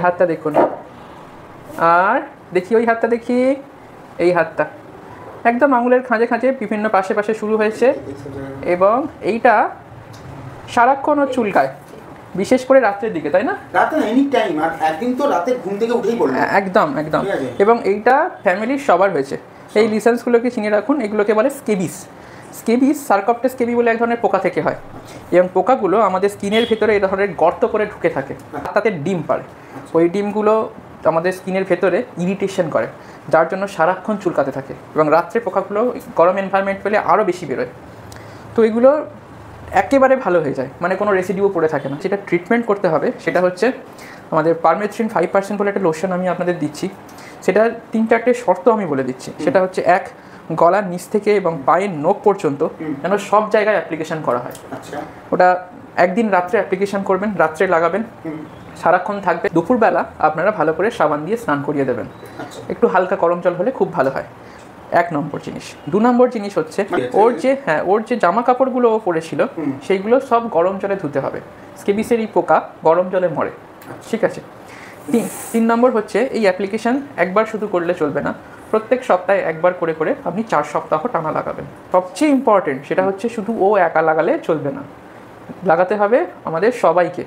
হাতটা দেখুন, আর দেখি ওই হাতটা, দেখি এই হাতটা একদম আঙুলের খাঁজে খাঁজে বিভিন্ন পাশে পাশে শুরু হয়েছে, এবং এইটা সারাক্ষণ ও চুলকায়, বিশেষ করে রাত্রের দিকে, তাই না? রাতে এনি টাইম, আর একদিন তো রাতে ঘুম থেকে উঠেই পড়লো। একদম একদম। এবং এইটা ফ্যামিলির সবার হয়েছে। এই লিসেন্সগুলোকে চিনে রাখুন, এগুলোকে বলে স্কেবিস। স্কেবিস সার্কপ্টেস স্কেবি বলে এক ধরনের পোকা থেকে হয়, এবং পোকাগুলো আমাদের স্কিনের ভেতরে এই ধরনের গর্ত করে ঢুকে থাকে, তাতে ডিম পারে। ওই ডিমগুলো আমাদের স্কিনের ভেতরে ইরিটেশন করে, যার জন্য সারাক্ষণ চুলকাতে থাকে, এবং রাত্রে পোকাগুলো গরম এনভায়রনমেন্ট পেলে আরও বেশি বেরোয়। তো এগুলো একেবারে ভালো হয়ে যায়, মানে কোনো রেসিডিও পড়ে থাকে না। যেটা ট্রিটমেন্ট করতে হবে সেটা হচ্ছে আমাদের পারমেথ্রিন 5% বলে একটা লোশন আমি আপনাদের দিচ্ছি। সেটা 3-4টে শর্ত আমি বলে দিচ্ছি। সেটা হচ্ছে, 1, গলার নিচ থেকে এবং পায়ের নখ পর্যন্ত যেন সব জায়গায় অ্যাপ্লিকেশন করা হয়। ওটা একদিন রাত্রে অ্যাপ্লিকেশন করবেন, রাত্রে লাগাবেন, সারাক্ষণ থাকবে। দুপুরবেলা আপনারা ভালো করে সাবান দিয়ে স্নান করিয়ে দেবেন, একটু হালকা গরম জল হলে খুব ভালো হয়। 1 নম্বর জিনিস। 2 নম্বর জিনিস হচ্ছে ওর যে জামা কাপড়গুলো ও পরেছিল সেইগুলো সব গরম জলে ধুতে হবে। স্কেবিসের এই পোকা গরম জলে মরে, ঠিক আছে? 3 নম্বর হচ্ছে, এই অ্যাপ্লিকেশন একবার শুধু করলে চলবে না, প্রত্যেক সপ্তাহে একবার করে করে আপনি 4 সপ্তাহ টানা লাগাবেন। সবচেয়ে ইম্পর্টেন্ট সেটা হচ্ছে, শুধু ও একা লাগালে চলবে না, লাগাতে হবে আমাদের সবাইকে।